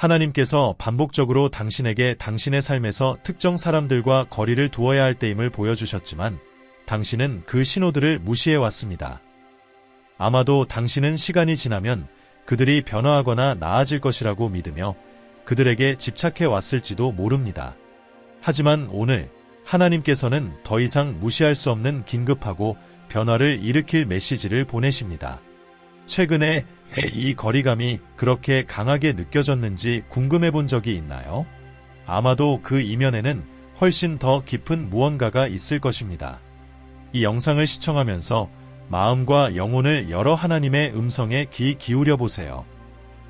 하나님께서 반복적으로 당신에게 당신의 삶에서 특정 사람들과 거리를 두어야 할 때임을 보여주셨지만 당신은 그 신호들을 무시해왔습니다. 아마도 당신은 시간이 지나면 그들이 변화하거나 나아질 것이라고 믿으며 그들에게 집착해 왔을지도 모릅니다. 하지만 오늘 하나님께서는 더 이상 무시할 수 없는 긴급하고 변화를 일으킬 메시지를 보내십니다. 최근에 이 거리감이 그렇게 강하게 느껴졌는지 궁금해 본 적이 있나요? 아마도 그 이면에는 훨씬 더 깊은 무언가가 있을 것입니다. 이 영상을 시청하면서 마음과 영혼을 열어 하나님의 음성에 귀 기울여 보세요.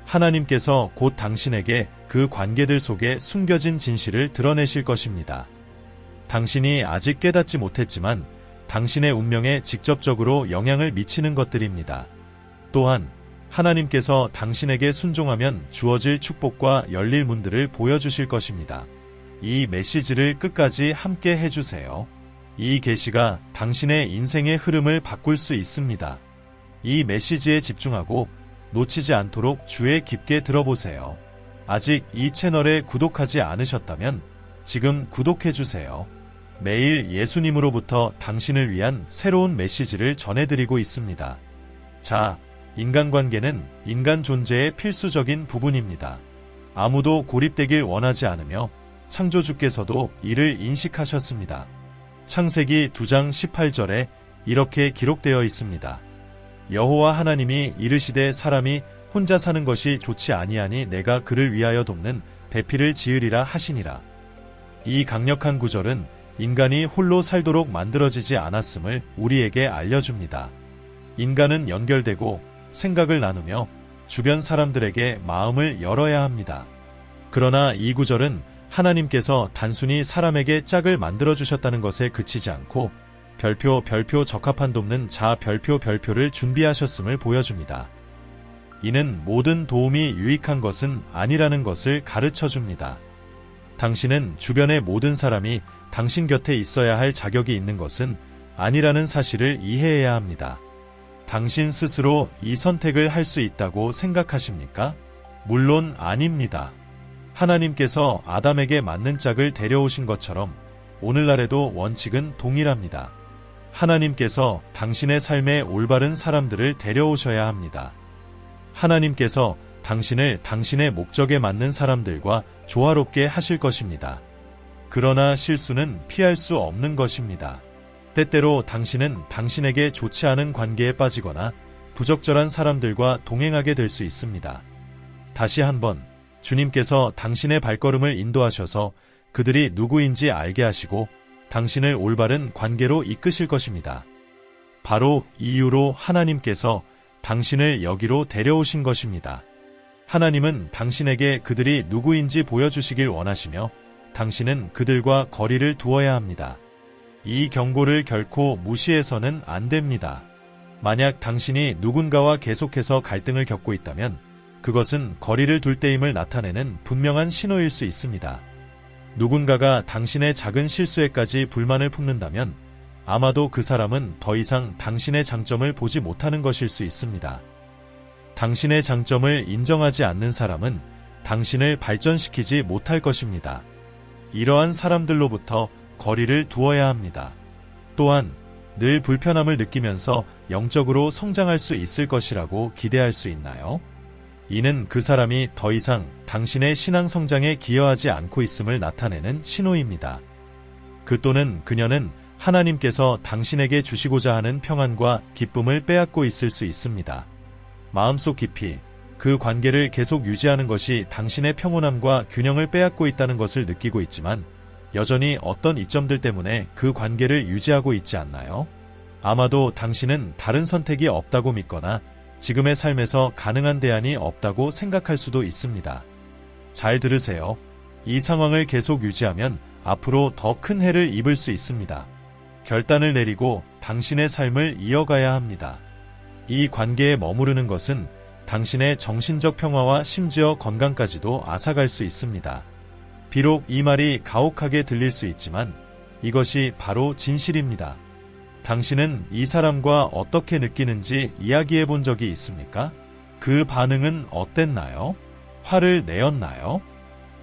하나님께서 곧 당신에게 그 관계들 속에 숨겨진 진실을 드러내실 것입니다. 당신이 아직 깨닫지 못했지만 당신의 운명에 직접적으로 영향을 미치는 것들입니다. 또한 하나님께서 당신에게 순종하면 주어질 축복과 열릴 문들을 보여주실 것입니다. 이 메시지를 끝까지 함께 해주세요. 이 계시가 당신의 인생의 흐름을 바꿀 수 있습니다. 이 메시지에 집중하고 놓치지 않도록 주의 깊게 들어보세요. 아직 이 채널에 구독하지 않으셨다면 지금 구독해주세요. 매일 예수님으로부터 당신을 위한 새로운 메시지를 전해드리고 있습니다. 자, 인간관계는 인간 존재의 필수적인 부분입니다. 아무도 고립되길 원하지 않으며 창조주께서도 이를 인식하셨습니다. 창세기 2장 18절에 이렇게 기록되어 있습니다. 여호와 하나님이 이르시되 사람이 혼자 사는 것이 좋지 아니하니 내가 그를 위하여 돕는 배필을 지으리라 하시니라. 이 강력한 구절은 인간이 홀로 살도록 만들어지지 않았음을 우리에게 알려줍니다. 인간은 연결되고 생각을 나누며 주변 사람들에게 마음을 열어야 합니다. 그러나 이 구절은 하나님께서 단순히 사람에게 짝을 만들어주셨다는 것에 그치지 않고 별표 적합한 돕는 자 별표를 준비하셨음을 보여줍니다. 이는 모든 도움이 유익한 것은 아니라는 것을 가르쳐줍니다. 당신은 주변의 모든 사람이 당신 곁에 있어야 할 자격이 있는 것은 아니라는 사실을 이해해야 합니다. 당신 스스로 이 선택을 할 수 있다고 생각하십니까? 물론 아닙니다. 하나님께서 아담에게 맞는 짝을 데려오신 것처럼 오늘날에도 원칙은 동일합니다. 하나님께서 당신의 삶에 올바른 사람들을 데려오셔야 합니다. 하나님께서 당신을 당신의 목적에 맞는 사람들과 조화롭게 하실 것입니다. 그러나 실수는 피할 수 없는 것입니다. 때때로 당신은 당신에게 좋지 않은 관계에 빠지거나 부적절한 사람들과 동행하게 될 수 있습니다. 다시 한번 주님께서 당신의 발걸음을 인도하셔서 그들이 누구인지 알게 하시고 당신을 올바른 관계로 이끄실 것입니다. 바로 이 이유로 하나님께서 당신을 여기로 데려오신 것입니다. 하나님은 당신에게 그들이 누구인지 보여주시길 원하시며 당신은 그들과 거리를 두어야 합니다. 이 경고를 결코 무시해서는 안 됩니다. 만약 당신이 누군가와 계속해서 갈등을 겪고 있다면 그것은 거리를 둘 때임을 나타내는 분명한 신호일 수 있습니다. 누군가가 당신의 작은 실수에까지 불만을 품는다면 아마도 그 사람은 더 이상 당신의 장점을 보지 못하는 것일 수 있습니다. 당신의 장점을 인정하지 않는 사람은 당신을 발전시키지 못할 것입니다. 이러한 사람들로부터 거리를 두어야 합니다. 또한 늘 불편함을 느끼면서 영적으로 성장할 수 있을 것이라고 기대할 수 있나요? 이는 그 사람이 더 이상 당신의 신앙 성장에 기여하지 않고 있음을 나타내는 신호입니다. 그 또는 그녀는 하나님께서 당신에게 주시고자 하는 평안과 기쁨을 빼앗고 있을 수 있습니다. 마음속 깊이 그 관계를 계속 유지하는 것이 당신의 평온함과 균형을 빼앗고 있다는 것을 느끼고 있지만 여전히 어떤 이점들 때문에 그 관계를 유지하고 있지 않나요? 아마도 당신은 다른 선택이 없다고 믿거나 지금의 삶에서 가능한 대안이 없다고 생각할 수도 있습니다. 잘 들으세요. 이 상황을 계속 유지하면 앞으로 더 큰 해를 입을 수 있습니다. 결단을 내리고 당신의 삶을 이어가야 합니다. 이 관계에 머무르는 것은 당신의 정신적 평화와 심지어 건강까지도 앗아갈 수 있습니다. 비록 이 말이 가혹하게 들릴 수 있지만 이것이 바로 진실입니다. 당신은 이 사람과 어떻게 느끼는지 이야기해 본 적이 있습니까? 그 반응은 어땠나요? 화를 내었나요?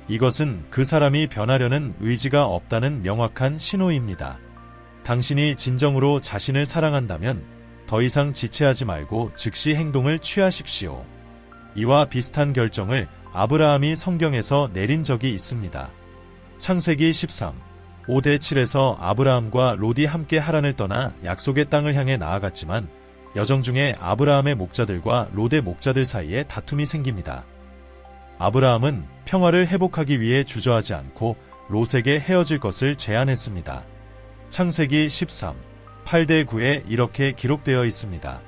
이것은 그 사람이 변하려는 의지가 없다는 명확한 신호입니다. 당신이 진정으로 자신을 사랑한다면 더 이상 지체하지 말고 즉시 행동을 취하십시오. 이와 비슷한 결정을 아브라함이 성경에서 내린 적이 있습니다. 창세기 13, 5대7에서 아브라함과 롯이 함께 하란을 떠나 약속의 땅을 향해 나아갔지만 여정 중에 아브라함의 목자들과 롯의 목자들 사이에 다툼이 생깁니다. 아브라함은 평화를 회복하기 위해 주저하지 않고 롯에게 헤어질 것을 제안했습니다. 창세기 13, 8대9에 이렇게 기록되어 있습니다.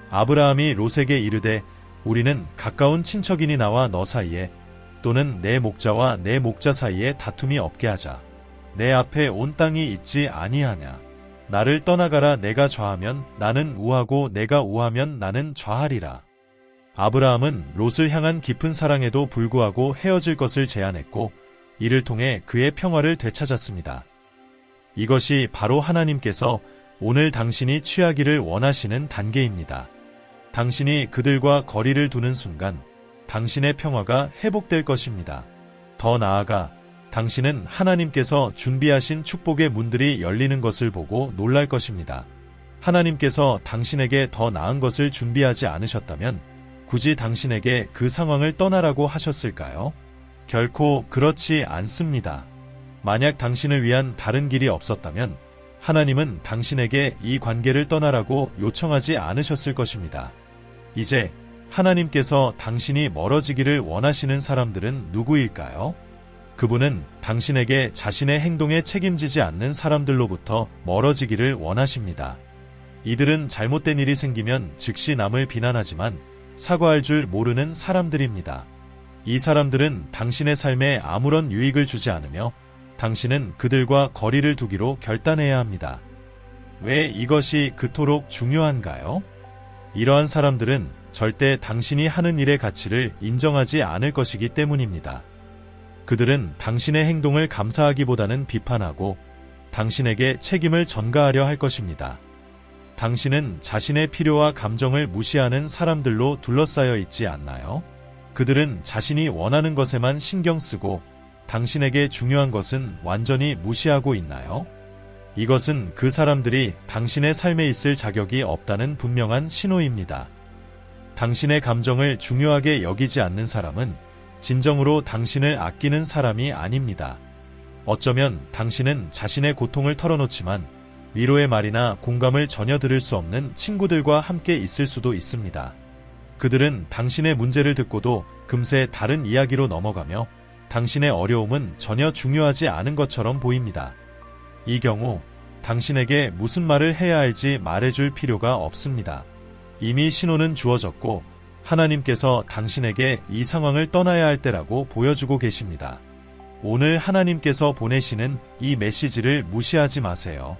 아브라함이 롯에게 이르되 우리는 가까운 친척이니 나와 너 사이에 또는 내 목자와 내 목자 사이에 다툼이 없게 하자. 내 앞에 온 땅이 있지 아니하냐. 나를 떠나가라. 내가 좌하면 나는 우하고 내가 우하면 나는 좌하리라. 아브라함은 롯을 향한 깊은 사랑에도 불구하고 헤어질 것을 제안했고 이를 통해 그의 평화를 되찾았습니다. 이것이 바로 하나님께서 오늘 당신이 취하기를 원하시는 단계입니다. 당신이 그들과 거리를 두는 순간 당신의 평화가 회복될 것입니다. 더 나아가 당신은 하나님께서 준비하신 축복의 문들이 열리는 것을 보고 놀랄 것입니다. 하나님께서 당신에게 더 나은 것을 준비하지 않으셨다면 굳이 당신에게 그 상황을 떠나라고 하셨을까요? 결코 그렇지 않습니다. 만약 당신을 위한 다른 길이 없었다면 하나님은 당신에게 이 관계를 떠나라고 요청하지 않으셨을 것입니다. 이제 하나님께서 당신이 멀어지기를 원하시는 사람들은 누구일까요? 그분은 당신에게 자신의 행동에 책임지지 않는 사람들로부터 멀어지기를 원하십니다. 이들은 잘못된 일이 생기면 즉시 남을 비난하지만 사과할 줄 모르는 사람들입니다. 이 사람들은 당신의 삶에 아무런 유익을 주지 않으며 당신은 그들과 거리를 두기로 결단해야 합니다. 왜 이것이 그토록 중요한가요? 이러한 사람들은 절대 당신이 하는 일의 가치를 인정하지 않을 것이기 때문입니다. 그들은 당신의 행동을 감사하기보다는 비판하고 당신에게 책임을 전가하려 할 것입니다. 당신은 자신의 필요와 감정을 무시하는 사람들로 둘러싸여 있지 않나요? 그들은 자신이 원하는 것에만 신경 쓰고 당신에게 중요한 것은 완전히 무시하고 있나요? 이것은 그 사람들이 당신의 삶에 있을 자격이 없다는 분명한 신호입니다. 당신의 감정을 중요하게 여기지 않는 사람은 진정으로 당신을 아끼는 사람이 아닙니다. 어쩌면 당신은 자신의 고통을 털어놓지만 위로의 말이나 공감을 전혀 들을 수 없는 친구들과 함께 있을 수도 있습니다. 그들은 당신의 문제를 듣고도 금세 다른 이야기로 넘어가며 당신의 어려움은 전혀 중요하지 않은 것처럼 보입니다. 이 경우 당신에게 무슨 말을 해야 할지 말해줄 필요가 없습니다. 이미 신호는 주어졌고 하나님께서 당신에게 이 상황을 떠나야 할 때라고 보여주고 계십니다. 오늘 하나님께서 보내시는 이 메시지를 무시하지 마세요.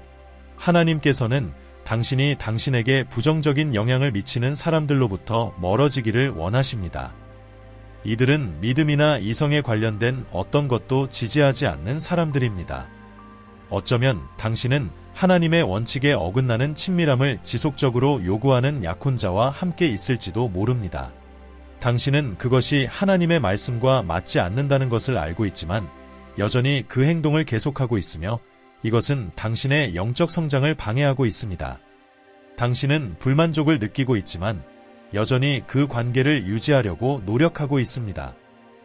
하나님께서는 당신이 당신에게 부정적인 영향을 미치는 사람들로부터 멀어지기를 원하십니다. 이들은 믿음이나 이성에 관련된 어떤 것도 지지하지 않는 사람들입니다. 어쩌면 당신은 하나님의 원칙에 어긋나는 친밀함을 지속적으로 요구하는 약혼자와 함께 있을지도 모릅니다. 당신은 그것이 하나님의 말씀과 맞지 않는다는 것을 알고 있지만 여전히 그 행동을 계속하고 있으며 이것은 당신의 영적 성장을 방해하고 있습니다. 당신은 불만족을 느끼고 있지만 여전히 그 관계를 유지하려고 노력하고 있습니다.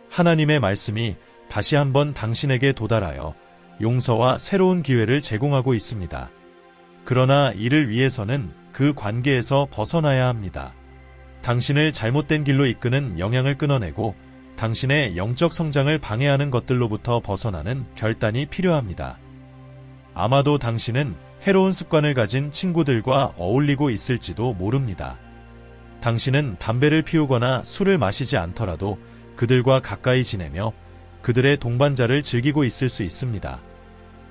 하나님의 말씀이 다시 한번 당신에게 도달하여 용서와 새로운 기회를 제공하고 있습니다. 그러나 이를 위해서는 그 관계에서 벗어나야 합니다. 당신을 잘못된 길로 이끄는 영향을 끊어내고 당신의 영적 성장을 방해하는 것들로부터 벗어나는 결단이 필요합니다. 아마도 당신은 해로운 습관을 가진 친구들과 어울리고 있을지도 모릅니다. 당신은 담배를 피우거나 술을 마시지 않더라도 그들과 가까이 지내며 그들의 동반자를 즐기고 있을 수 있습니다.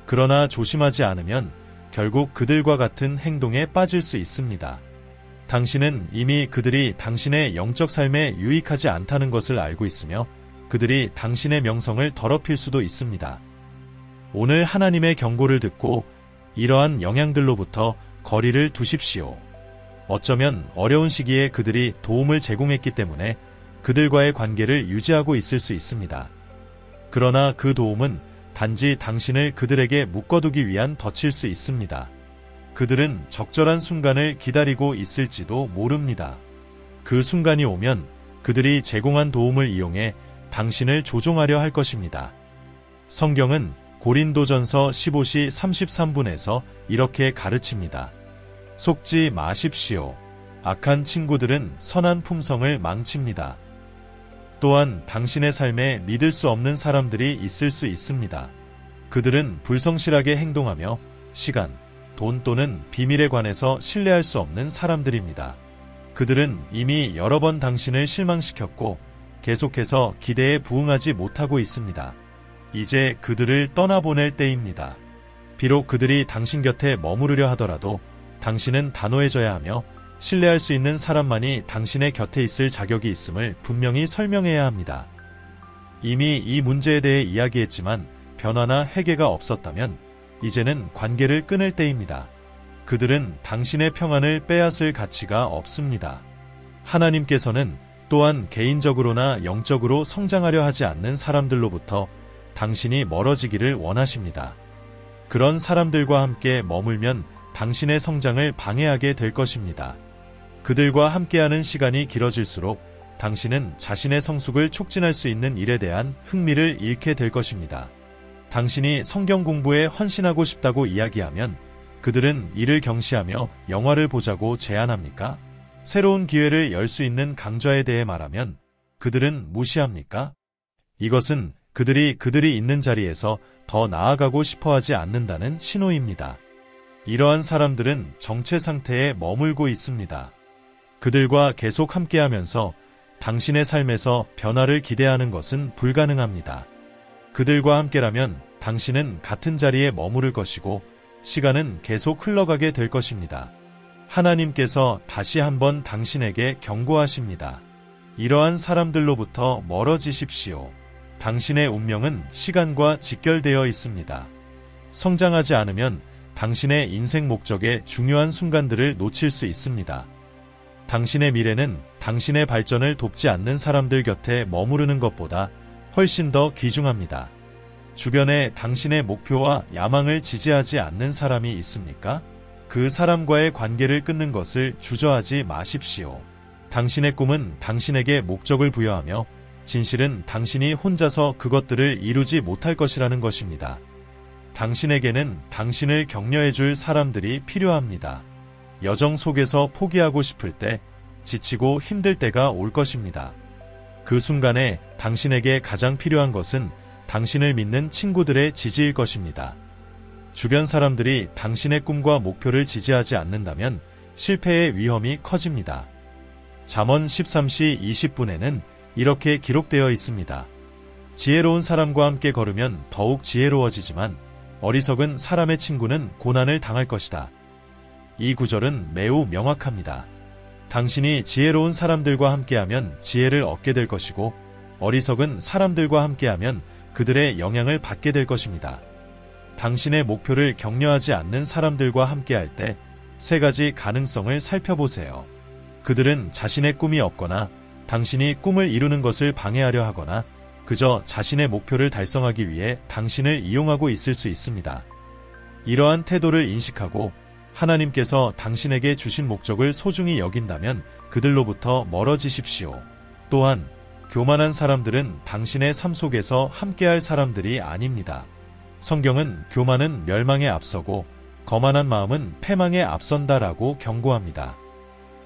그러나 조심하지 않으면 결국 그들과 같은 행동에 빠질 수 있습니다. 당신은 이미 그들이 당신의 영적 삶에 유익하지 않다는 것을 알고 있으며 그들이 당신의 명성을 더럽힐 수도 있습니다. 오늘 하나님의 경고를 듣고 이러한 영향들로부터 거리를 두십시오. 어쩌면 어려운 시기에 그들이 도움을 제공했기 때문에 그들과의 관계를 유지하고 있을 수 있습니다. 그러나 그 도움은 단지 당신을 그들에게 묶어두기 위한 덫일 수 있습니다. 그들은 적절한 순간을 기다리고 있을지도 모릅니다. 그 순간이 오면 그들이 제공한 도움을 이용해 당신을 조종하려 할 것입니다. 성경은 고린도전서 15시 33분에서 이렇게 가르칩니다. 속지 마십시오. 악한 친구들은 선한 품성을 망칩니다. 또한 당신의 삶에 믿을 수 없는 사람들이 있을 수 있습니다. 그들은 불성실하게 행동하며 시간, 돈 또는 비밀에 관해서 신뢰할 수 없는 사람들입니다. 그들은 이미 여러 번 당신을 실망시켰고 계속해서 기대에 부응하지 못하고 있습니다. 이제 그들을 떠나보낼 때입니다. 비록 그들이 당신 곁에 머무르려 하더라도 당신은 단호해져야 하며 신뢰할 수 있는 사람만이 당신의 곁에 있을 자격이 있음을 분명히 설명해야 합니다. 이미 이 문제에 대해 이야기했지만 변화나 해결가 없었다면 이제는 관계를 끊을 때입니다. 그들은 당신의 평안을 빼앗을 가치가 없습니다. 하나님께서는 또한 개인적으로나 영적으로 성장하려 하지 않는 사람들로부터 당신이 멀어지기를 원하십니다. 그런 사람들과 함께 머물면 당신의 성장을 방해하게 될 것입니다. 그들과 함께하는 시간이 길어질수록 당신은 자신의 성숙을 촉진할 수 있는 일에 대한 흥미를 잃게 될 것입니다. 당신이 성경 공부에 헌신하고 싶다고 이야기하면 그들은 이를 경시하며 영화를 보자고 제안합니까? 새로운 기회를 열 수 있는 강좌에 대해 말하면 그들은 무시합니까? 이것은 그들이 있는 자리에서 더 나아가고 싶어 하지 않는다는 신호입니다. 이러한 사람들은 정체 상태에 머물고 있습니다. 그들과 계속 함께하면서 당신의 삶에서 변화를 기대하는 것은 불가능합니다. 그들과 함께라면 당신은 같은 자리에 머무를 것이고 시간은 계속 흘러가게 될 것입니다. 하나님께서 다시 한번 당신에게 경고하십니다. 이러한 사람들로부터 멀어지십시오. 당신의 운명은 시간과 직결되어 있습니다. 성장하지 않으면 당신의 인생 목적의 중요한 순간들을 놓칠 수 있습니다. 당신의 미래는 당신의 발전을 돕지 않는 사람들 곁에 머무르는 것보다 훨씬 더 귀중합니다. 주변에 당신의 목표와 야망을 지지하지 않는 사람이 있습니까? 그 사람과의 관계를 끊는 것을 주저하지 마십시오. 당신의 꿈은 당신에게 목적을 부여하며 진실은 당신이 혼자서 그것들을 이루지 못할 것이라는 것입니다. 당신에게는 당신을 격려해줄 사람들이 필요합니다. 여정 속에서 포기하고 싶을 때, 지치고 힘들 때가 올 것입니다. 그 순간에 당신에게 가장 필요한 것은 당신을 믿는 친구들의 지지일 것입니다. 주변 사람들이 당신의 꿈과 목표를 지지하지 않는다면 실패의 위험이 커집니다. 잠언 13시 20분에는 이렇게 기록되어 있습니다. 지혜로운 사람과 함께 걸으면 더욱 지혜로워지지만 어리석은 사람의 친구는 고난을 당할 것이다. 이 구절은 매우 명확합니다. 당신이 지혜로운 사람들과 함께하면 지혜를 얻게 될 것이고 어리석은 사람들과 함께하면 그들의 영향을 받게 될 것입니다. 당신의 목표를 격려하지 않는 사람들과 함께할 때 세 가지 가능성을 살펴보세요. 그들은 자신의 꿈이 없거나 당신이 꿈을 이루는 것을 방해하려 하거나 그저 자신의 목표를 달성하기 위해 당신을 이용하고 있을 수 있습니다. 이러한 태도를 인식하고 하나님께서 당신에게 주신 목적을 소중히 여긴다면 그들로부터 멀어지십시오. 또한 교만한 사람들은 당신의 삶 속에서 함께할 사람들이 아닙니다. 성경은 교만은 멸망에 앞서고 거만한 마음은 패망에 앞선다라고 경고합니다.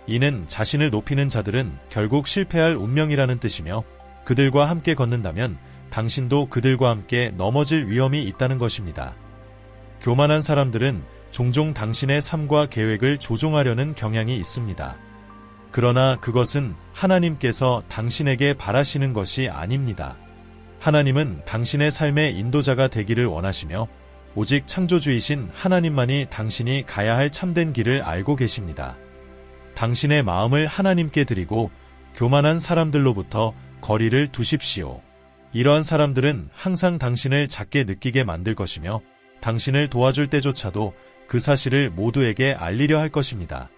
이는 자신을 높이는 자들은 결국 실패할 운명이라는 뜻이며 그들과 함께 걷는다면 당신도 그들과 함께 넘어질 위험이 있다는 것입니다. 교만한 사람들은 종종 당신의 삶과 계획을 조종하려는 경향이 있습니다. 그러나 그것은 하나님께서 당신에게 바라시는 것이 아닙니다. 하나님은 당신의 삶의 인도자가 되기를 원하시며 오직 창조주이신 하나님만이 당신이 가야 할 참된 길을 알고 계십니다. 당신의 마음을 하나님께 드리고 교만한 사람들로부터 거리를 두십시오. 이러한 사람들은 항상 당신을 작게 느끼게 만들 것이며 당신을 도와줄 때조차도 그 사실을 모두에게 알리려 할 것입니다.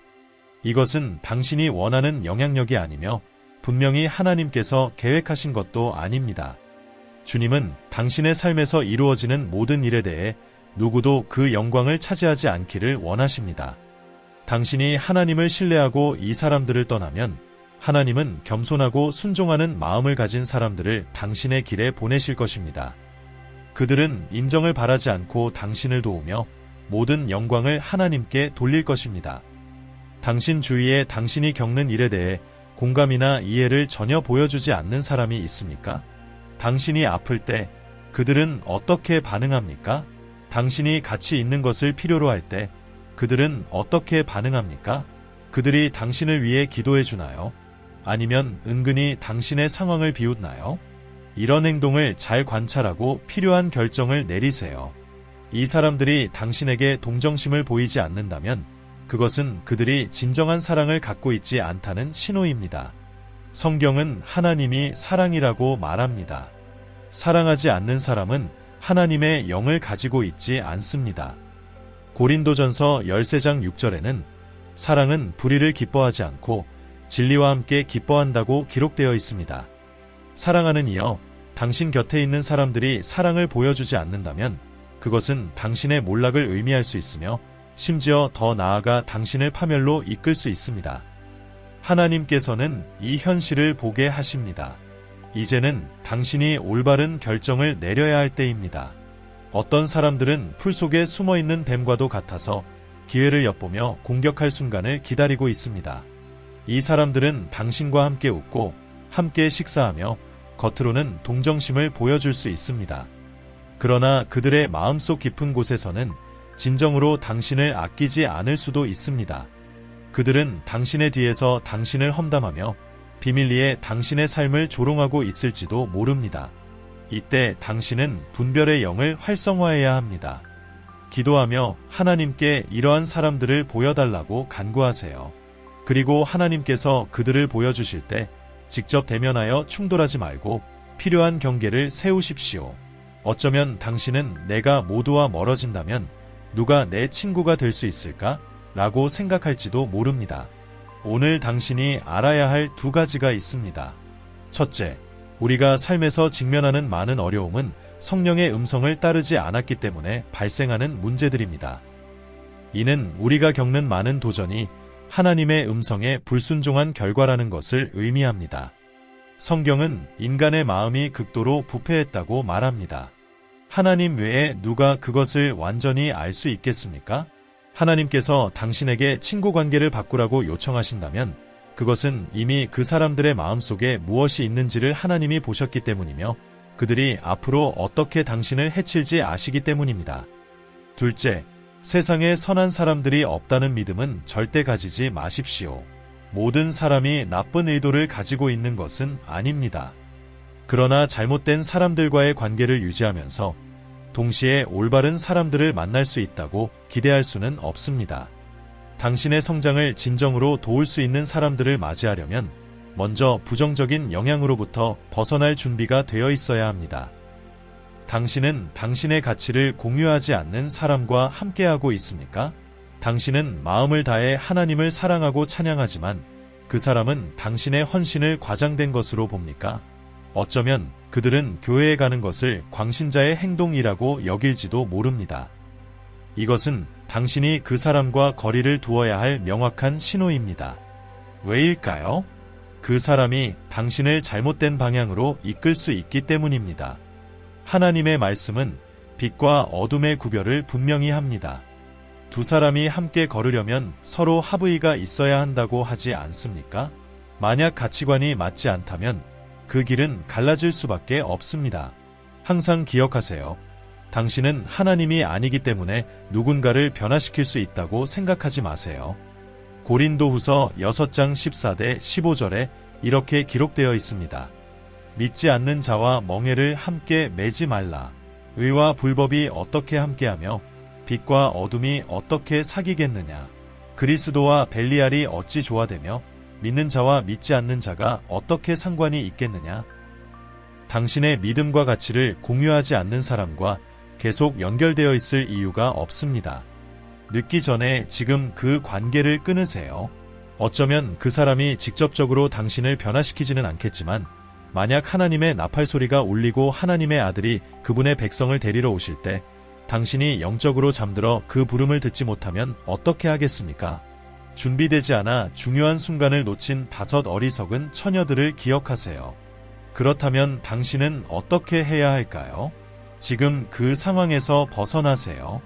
이것은 당신이 원하는 영향력이 아니며 분명히 하나님께서 계획하신 것도 아닙니다. 주님은 당신의 삶에서 이루어지는 모든 일에 대해 누구도 그 영광을 차지하지 않기를 원하십니다. 당신이 하나님을 신뢰하고 이 사람들을 떠나면 하나님은 겸손하고 순종하는 마음을 가진 사람들을 당신의 길에 보내실 것입니다. 그들은 인정을 바라지 않고 당신을 도우며 모든 영광을 하나님께 돌릴 것입니다. 당신 주위에 당신이 겪는 일에 대해 공감이나 이해를 전혀 보여주지 않는 사람이 있습니까? 당신이 아플 때 그들은 어떻게 반응합니까? 당신이 같이 있는 것을 필요로 할 때 그들은 어떻게 반응합니까? 그들이 당신을 위해 기도해 주나요? 아니면 은근히 당신의 상황을 비웃나요? 이런 행동을 잘 관찰하고 필요한 결정을 내리세요. 이 사람들이 당신에게 동정심을 보이지 않는다면 그것은 그들이 진정한 사랑을 갖고 있지 않다는 신호입니다. 성경은 하나님이 사랑이라고 말합니다. 사랑하지 않는 사람은 하나님의 영을 가지고 있지 않습니다. 고린도전서 13장 6절에는 사랑은 불의를 기뻐하지 않고 진리와 함께 기뻐한다고 기록되어 있습니다. 사랑하는 이여, 당신 곁에 있는 사람들이 사랑을 보여주지 않는다면 그것은 당신의 몰락을 의미할 수 있으며 심지어 더 나아가 당신을 파멸로 이끌 수 있습니다. 하나님께서는 이 현실을 보게 하십니다. 이제는 당신이 올바른 결정을 내려야 할 때입니다. 어떤 사람들은 풀 속에 숨어있는 뱀과도 같아서 기회를 엿보며 공격할 순간을 기다리고 있습니다. 이 사람들은 당신과 함께 웃고 함께 식사하며 겉으로는 동정심을 보여줄 수 있습니다. 그러나 그들의 마음속 깊은 곳에서는 진정으로 당신을 아끼지 않을 수도 있습니다. 그들은 당신의 뒤에서 당신을 험담하며 비밀리에 당신의 삶을 조롱하고 있을지도 모릅니다. 이때 당신은 분별의 영을 활성화해야 합니다. 기도하며 하나님께 이러한 사람들을 보여달라고 간구하세요. 그리고 하나님께서 그들을 보여주실 때 직접 대면하여 충돌하지 말고 필요한 경계를 세우십시오. 어쩌면 당신은 내가 모두와 멀어진다면 누가 내 친구가 될 수 있을까? 라고 생각할지도 모릅니다. 오늘 당신이 알아야 할 두 가지가 있습니다. 첫째, 우리가 삶에서 직면하는 많은 어려움은 성령의 음성을 따르지 않았기 때문에 발생하는 문제들입니다. 이는 우리가 겪는 많은 도전이 하나님의 음성에 불순종한 결과라는 것을 의미합니다. 성경은 인간의 마음이 극도로 부패했다고 말합니다. 하나님 외에 누가 그것을 완전히 알 수 있겠습니까? 하나님께서 당신에게 친구 관계를 바꾸라고 요청하신다면 그것은 이미 그 사람들의 마음속에 무엇이 있는지를 하나님이 보셨기 때문이며 그들이 앞으로 어떻게 당신을 해칠지 아시기 때문입니다. 둘째, 세상에 선한 사람들이 없다는 믿음은 절대 가지지 마십시오. 모든 사람이 나쁜 의도를 가지고 있는 것은 아닙니다. 그러나 잘못된 사람들과의 관계를 유지하면서 동시에 올바른 사람들을 만날 수 있다고 기대할 수는 없습니다. 당신의 성장을 진정으로 도울 수 있는 사람들을 맞이하려면 먼저 부정적인 영향으로부터 벗어날 준비가 되어 있어야 합니다. 당신은 당신의 가치를 공유하지 않는 사람과 함께하고 있습니까? 당신은 마음을 다해 하나님을 사랑하고 찬양하지만 그 사람은 당신의 헌신을 과장된 것으로 봅니까? 어쩌면 그들은 교회에 가는 것을 광신자의 행동이라고 여길지도 모릅니다. 이것은 당신이 그 사람과 거리를 두어야 할 명확한 신호입니다. 왜일까요? 그 사람이 당신을 잘못된 방향으로 이끌 수 있기 때문입니다. 하나님의 말씀은 빛과 어둠의 구별을 분명히 합니다. 두 사람이 함께 걸으려면 서로 합의가 있어야 한다고 하지 않습니까? 만약 가치관이 맞지 않다면 그 길은 갈라질 수밖에 없습니다. 항상 기억하세요. 당신은 하나님이 아니기 때문에 누군가를 변화시킬 수 있다고 생각하지 마세요. 고린도후서 6장 14대 15절에 이렇게 기록되어 있습니다. 믿지 않는 자와 멍에를 함께 매지 말라. 의와 불법이 어떻게 함께하며 빛과 어둠이 어떻게 사귀겠느냐. 그리스도와 벨리알이 어찌 조화되며 믿는 자와 믿지 않는 자가 어떻게 상관이 있겠느냐. 당신의 믿음과 가치를 공유하지 않는 사람과 계속 연결되어 있을 이유가 없습니다. 늦기 전에 지금 그 관계를 끊으세요. 어쩌면 그 사람이 직접적으로 당신을 변화시키지는 않겠지만 만약 하나님의 나팔 소리가 울리고 하나님의 아들이 그분의 백성을 데리러 오실 때 당신이 영적으로 잠들어 그 부름을 듣지 못하면 어떻게 하겠습니까? 준비되지 않아 중요한 순간을 놓친 5 어리석은 처녀들을 기억하세요. 그렇다면 당신은 어떻게 해야 할까요? 지금 그 상황에서 벗어나세요.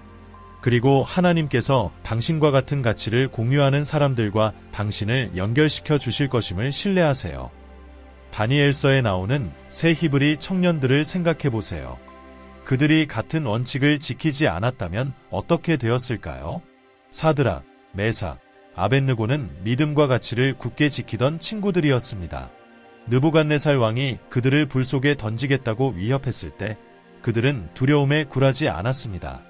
그리고 하나님께서 당신과 같은 가치를 공유하는 사람들과 당신을 연결시켜 주실 것임을 신뢰하세요. 다니엘서에 나오는 세 히브리 청년들을 생각해 보세요. 그들이 같은 원칙을 지키지 않았다면 어떻게 되었을까요? 사드락, 메삭, 아벳느고는 믿음과 가치를 굳게 지키던 친구들이었습니다. 느부갓네살 왕이 그들을 불 속에 던지겠다고 위협했을 때 그들은 두려움에 굴하지 않았습니다.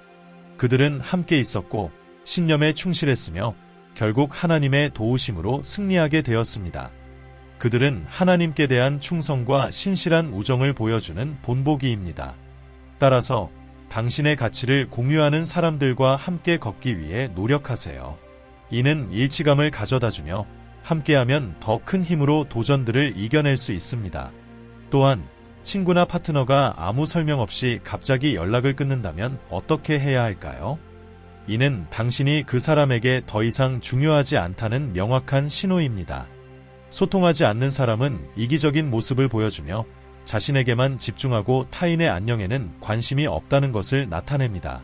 그들은 함께 있었고 신념에 충실했으며 결국 하나님의 도우심으로 승리하게 되었습니다. 그들은 하나님께 대한 충성과 신실한 우정을 보여주는 본보기입니다. 따라서 당신의 가치를 공유하는 사람들과 함께 걷기 위해 노력하세요. 이는 일치감을 가져다주며 함께하면 더 큰 힘으로 도전들을 이겨낼 수 있습니다. 또한 친구나 파트너가 아무 설명 없이 갑자기 연락을 끊는다면 어떻게 해야 할까요? 이는 당신이 그 사람에게 더 이상 중요하지 않다는 명확한 신호입니다. 소통하지 않는 사람은 이기적인 모습을 보여주며 자신에게만 집중하고 타인의 안녕에는 관심이 없다는 것을 나타냅니다.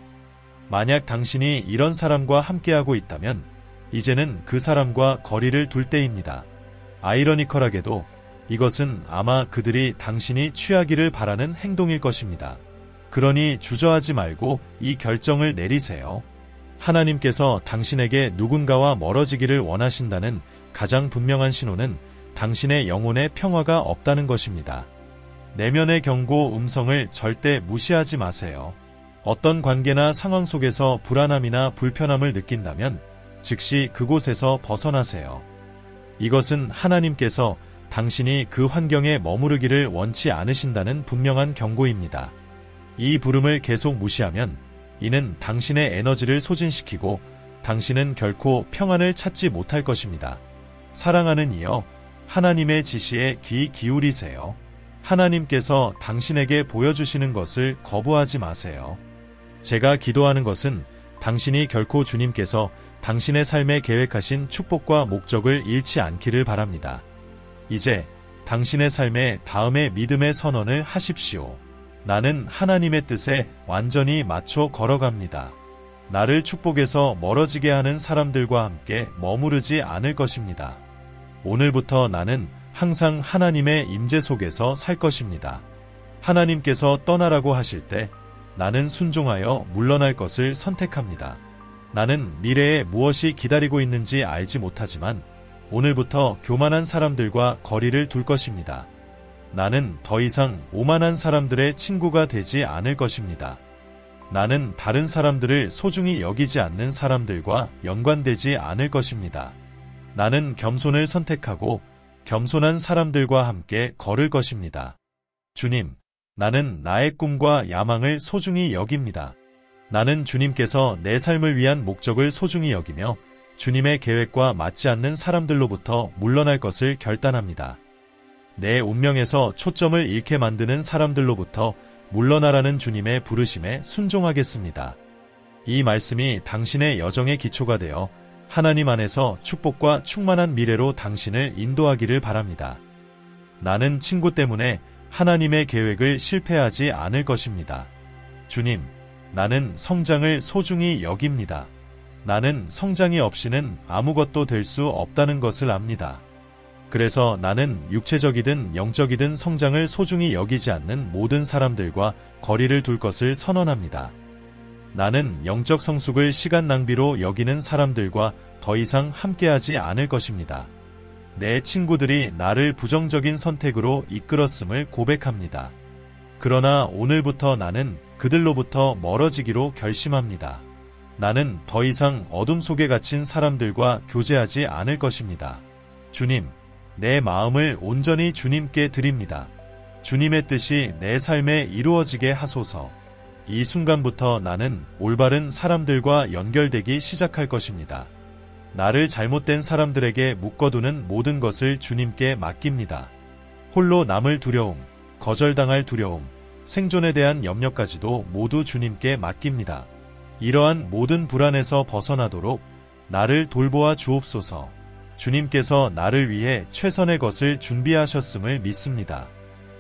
만약 당신이 이런 사람과 함께하고 있다면 이제는 그 사람과 거리를 둘 때입니다. 아이러니컬하게도 이것은 아마 그들이 당신이 취하기를 바라는 행동일 것입니다. 그러니 주저하지 말고 이 결정을 내리세요. 하나님께서 당신에게 누군가와 멀어지기를 원하신다는 가장 분명한 신호는 당신의 영혼에 평화가 없다는 것입니다. 내면의 경고 음성을 절대 무시하지 마세요. 어떤 관계나 상황 속에서 불안함이나 불편함을 느낀다면 즉시 그곳에서 벗어나세요. 이것은 하나님께서 당신이 그 환경에 머무르기를 원치 않으신다는 분명한 경고입니다. 이 부름을 계속 무시하면 이는 당신의 에너지를 소진시키고 당신은 결코 평안을 찾지 못할 것입니다. 사랑하는 이여, 하나님의 지시에 귀 기울이세요. 하나님께서 당신에게 보여주시는 것을 거부하지 마세요. 제가 기도하는 것은 당신이 결코 주님께서 당신의 삶에 계획하신 축복과 목적을 잃지 않기를 바랍니다. 이제 당신의 삶에 다음의 믿음의 선언을 하십시오. 나는 하나님의 뜻에 완전히 맞춰 걸어갑니다. 나를 축복에서 멀어지게 하는 사람들과 함께 머무르지 않을 것입니다. 오늘부터 나는 항상 하나님의 임재 속에서 살 것입니다. 하나님께서 떠나라고 하실 때 나는 순종하여 물러날 것을 선택합니다. 나는 미래에 무엇이 기다리고 있는지 알지 못하지만 오늘부터 교만한 사람들과 거리를 둘 것입니다. 나는 더 이상 오만한 사람들의 친구가 되지 않을 것입니다. 나는 다른 사람들을 소중히 여기지 않는 사람들과 연관되지 않을 것입니다. 나는 겸손을 선택하고 겸손한 사람들과 함께 걸을 것입니다. 주님, 나는 나의 꿈과 야망을 소중히 여깁니다. 나는 주님께서 내 삶을 위한 목적을 소중히 여기며 주님의 계획과 맞지 않는 사람들로부터 물러날 것을 결단합니다. 내 운명에서 초점을 잃게 만드는 사람들로부터 물러나라는 주님의 부르심에 순종하겠습니다. 이 말씀이 당신의 여정의 기초가 되어 하나님 안에서 축복과 충만한 미래로 당신을 인도하기를 바랍니다. 나는 친구 때문에 하나님의 계획을 실패하지 않을 것입니다. 주님, 나는 성장을 소중히 여깁니다. 나는 성장이 없이는 아무것도 될 수 없다는 것을 압니다. 그래서 나는 육체적이든 영적이든 성장을 소중히 여기지 않는 모든 사람들과 거리를 둘 것을 선언합니다. 나는 영적 성숙을 시간 낭비로 여기는 사람들과 더 이상 함께하지 않을 것입니다. 내 친구들이 나를 부정적인 선택으로 이끌었음을 고백합니다. 그러나 오늘부터 나는 그들로부터 멀어지기로 결심합니다. 나는 더 이상 어둠 속에 갇힌 사람들과 교제하지 않을 것입니다. 주님, 내 마음을 온전히 주님께 드립니다. 주님의 뜻이 내 삶에 이루어지게 하소서. 이 순간부터 나는 올바른 사람들과 연결되기 시작할 것입니다. 나를 잘못된 사람들에게 묶어두는 모든 것을 주님께 맡깁니다. 홀로 남을 두려움, 거절당할 두려움, 생존에 대한 염려까지도 모두 주님께 맡깁니다. 이러한 모든 불안에서 벗어나도록 나를 돌보아 주옵소서. 주님께서 나를 위해 최선의 것을 준비하셨음을 믿습니다.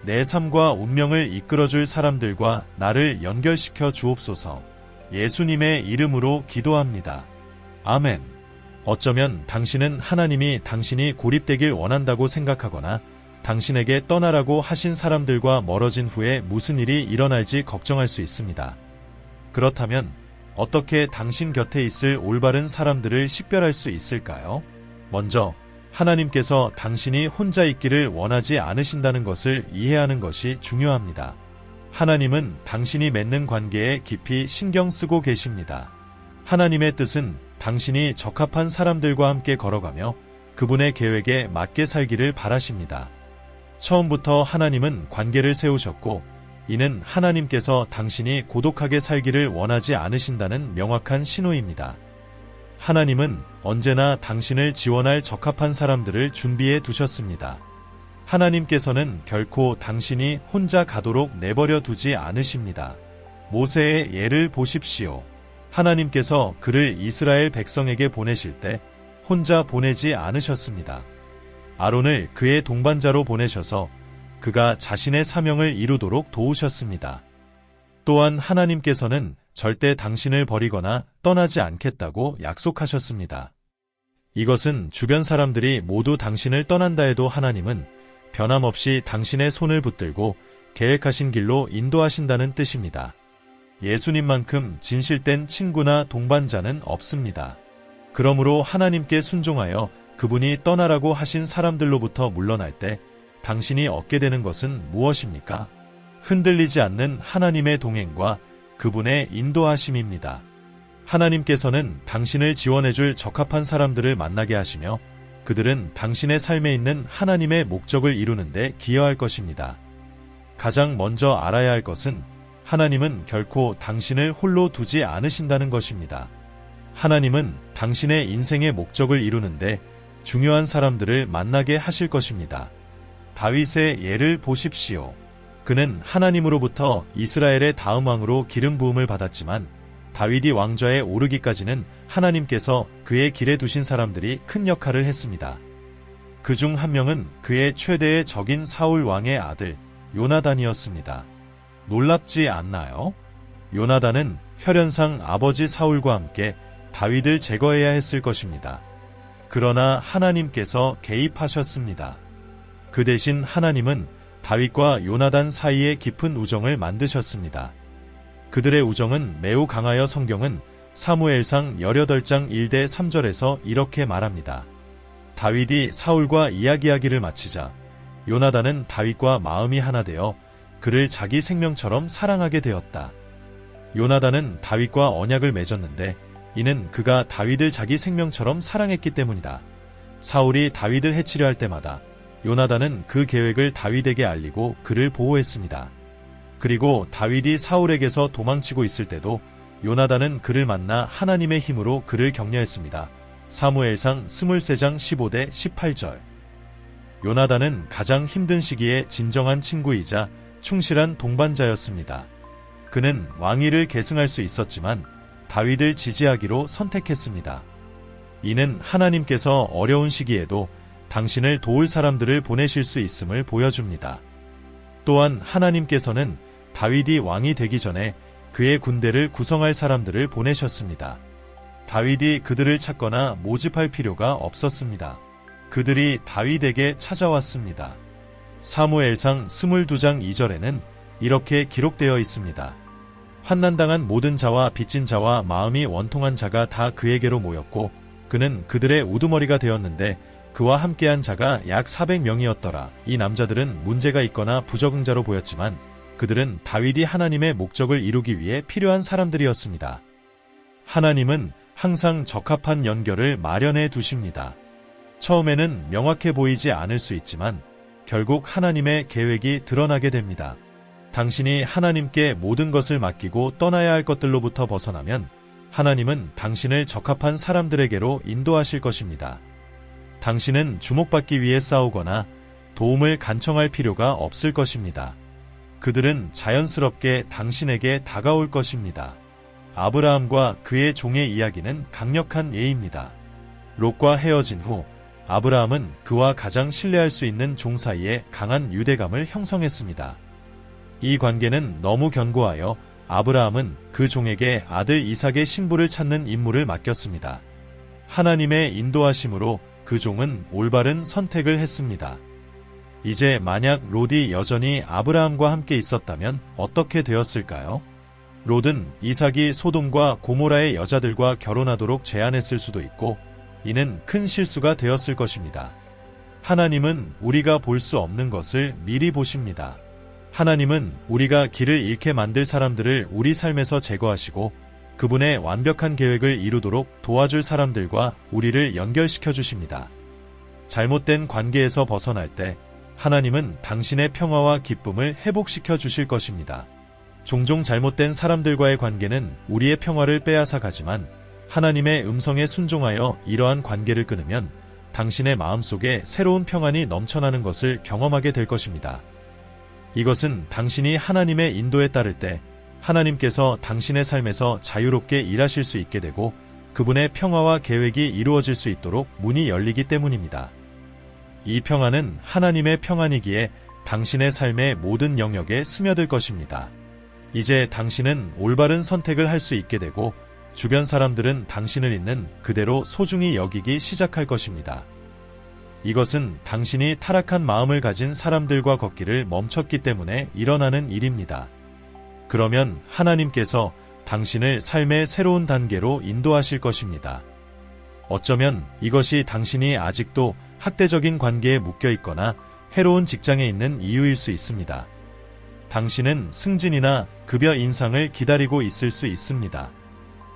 내 삶과 운명을 이끌어줄 사람들과 나를 연결시켜 주옵소서. 예수님의 이름으로 기도합니다. 아멘. 어쩌면 당신은 하나님이 당신이 고립되길 원한다고 생각하거나 당신에게 떠나라고 하신 사람들과 멀어진 후에 무슨 일이 일어날지 걱정할 수 있습니다. 그렇다면 어떻게 당신 곁에 있을 올바른 사람들을 식별할 수 있을까요? 먼저 하나님께서 당신이 혼자 있기를 원하지 않으신다는 것을 이해하는 것이 중요합니다. 하나님은 당신이 맺는 관계에 깊이 신경 쓰고 계십니다. 하나님의 뜻은 당신이 적합한 사람들과 함께 걸어가며 그분의 계획에 맞게 살기를 바라십니다. 처음부터 하나님은 관계를 세우셨고 이는 하나님께서 당신이 고독하게 살기를 원하지 않으신다는 명확한 신호입니다. 하나님은 언제나 당신을 지원할 적합한 사람들을 준비해 두셨습니다. 하나님께서는 결코 당신이 혼자 가도록 내버려 두지 않으십니다. 모세의 예를 보십시오. 하나님께서 그를 이스라엘 백성에게 보내실 때 혼자 보내지 않으셨습니다. 아론을 그의 동반자로 보내셔서 그가 자신의 사명을 이루도록 도우셨습니다. 또한 하나님께서는 절대 당신을 버리거나 떠나지 않겠다고 약속하셨습니다. 이것은 주변 사람들이 모두 당신을 떠난다 해도 하나님은 변함없이 당신의 손을 붙들고 계획하신 길로 인도하신다는 뜻입니다. 예수님만큼 진실된 친구나 동반자는 없습니다. 그러므로 하나님께 순종하여 그분이 떠나라고 하신 사람들로부터 물러날 때 당신이 얻게 되는 것은 무엇입니까? 흔들리지 않는 하나님의 동행과 그분의 인도하심입니다. 하나님께서는 당신을 지원해줄 적합한 사람들을 만나게 하시며 그들은 당신의 삶에 있는 하나님의 목적을 이루는 데 기여할 것입니다. 가장 먼저 알아야 할 것은 하나님은 결코 당신을 홀로 두지 않으신다는 것입니다. 하나님은 당신의 인생의 목적을 이루는데 중요한 사람들을 만나게 하실 것입니다. 다윗의 예를 보십시오. 그는 하나님으로부터 이스라엘의 다음 왕으로 기름 부음을 받았지만 다윗이 왕좌에 오르기까지는 하나님께서 그의 길에 두신 사람들이 큰 역할을 했습니다. 그중 한 명은 그의 최대의 적인 사울 왕의 아들 요나단이었습니다. 놀랍지 않나요? 요나단은 혈연상 아버지 사울과 함께 다윗을 제거해야 했을 것입니다. 그러나 하나님께서 개입하셨습니다. 그 대신 하나님은 다윗과 요나단 사이에 깊은 우정을 만드셨습니다. 그들의 우정은 매우 강하여 성경은 사무엘상 18장 1대 3절에서 이렇게 말합니다. 다윗이 사울과 이야기하기를 마치자 요나단은 다윗과 마음이 하나 되어 그를 자기 생명처럼 사랑하게 되었다. 요나단은 다윗과 언약을 맺었는데 이는 그가 다윗을 자기 생명처럼 사랑했기 때문이다. 사울이 다윗을 해치려 할 때마다 요나단은 그 계획을 다윗에게 알리고 그를 보호했습니다. 그리고 다윗이 사울에게서 도망치고 있을 때도 요나단은 그를 만나 하나님의 힘으로 그를 격려했습니다. 사무엘상 23장 15대 18절. 요나단은 가장 힘든 시기에 진정한 친구이자 충실한 동반자였습니다. 그는 왕위를 계승할 수 있었지만 다윗을 지지하기로 선택했습니다. 이는 하나님께서 어려운 시기에도 당신을 도울 사람들을 보내실 수 있음을 보여줍니다. 또한 하나님께서는 다윗이 왕이 되기 전에 그의 군대를 구성할 사람들을 보내셨습니다. 다윗이 그들을 찾거나 모집할 필요가 없었습니다. 그들이 다윗에게 찾아왔습니다. 사무엘상 22장 2절에는 이렇게 기록되어 있습니다. 환난당한 모든 자와 빚진 자와 마음이 원통한 자가 다 그에게로 모였고 그는 그들의 우두머리가 되었는데 그와 함께한 자가 약 400명이었더라. 이 남자들은 문제가 있거나 부적응자로 보였지만 그들은 다윗이 하나님의 목적을 이루기 위해 필요한 사람들이었습니다. 하나님은 항상 적합한 연결을 마련해 두십니다. 처음에는 명확해 보이지 않을 수 있지만 결국 하나님의 계획이 드러나게 됩니다. 당신이 하나님께 모든 것을 맡기고 떠나야 할 것들로부터 벗어나면 하나님은 당신을 적합한 사람들에게로 인도하실 것입니다. 당신은 주목받기 위해 싸우거나 도움을 간청할 필요가 없을 것입니다. 그들은 자연스럽게 당신에게 다가올 것입니다. 아브라함과 그의 종의 이야기는 강력한 예입니다. 롯과 헤어진 후 아브라함은 그와 가장 신뢰할 수 있는 종 사이에 강한 유대감을 형성했습니다. 이 관계는 너무 견고하여 아브라함은 그 종에게 아들 이삭의 신부를 찾는 임무를 맡겼습니다. 하나님의 인도하심으로 그 종은 올바른 선택을 했습니다. 이제 만약 롯이 여전히 아브라함과 함께 있었다면 어떻게 되었을까요? 롯은 이삭이 소돔과 고모라의 여자들과 결혼하도록 제안했을 수도 있고 이는 큰 실수가 되었을 것입니다. 하나님은 우리가 볼 수 없는 것을 미리 보십니다. 하나님은 우리가 길을 잃게 만들 사람들을 우리 삶에서 제거하시고 그분의 완벽한 계획을 이루도록 도와줄 사람들과 우리를 연결시켜 주십니다. 잘못된 관계에서 벗어날 때 하나님은 당신의 평화와 기쁨을 회복시켜 주실 것입니다. 종종 잘못된 사람들과의 관계는 우리의 평화를 빼앗아 가지만 하나님의 음성에 순종하여 이러한 관계를 끊으면 당신의 마음속에 새로운 평안이 넘쳐나는 것을 경험하게 될 것입니다. 이것은 당신이 하나님의 인도에 따를 때 하나님께서 당신의 삶에서 자유롭게 일하실 수 있게 되고 그분의 평화와 계획이 이루어질 수 있도록 문이 열리기 때문입니다. 이 평안은 하나님의 평안이기에 당신의 삶의 모든 영역에 스며들 것입니다. 이제 당신은 올바른 선택을 할 수 있게 되고 주변 사람들은 당신을 있는 그대로 소중히 여기기 시작할 것입니다. 이것은 당신이 타락한 마음을 가진 사람들과 걷기를 멈췄기 때문에 일어나는 일입니다. 그러면 하나님께서 당신을 삶의 새로운 단계로 인도하실 것입니다. 어쩌면 이것이 당신이 아직도 학대적인 관계에 묶여 있거나 해로운 직장에 있는 이유일 수 있습니다. 당신은 승진이나 급여 인상을 기다리고 있을 수 있습니다.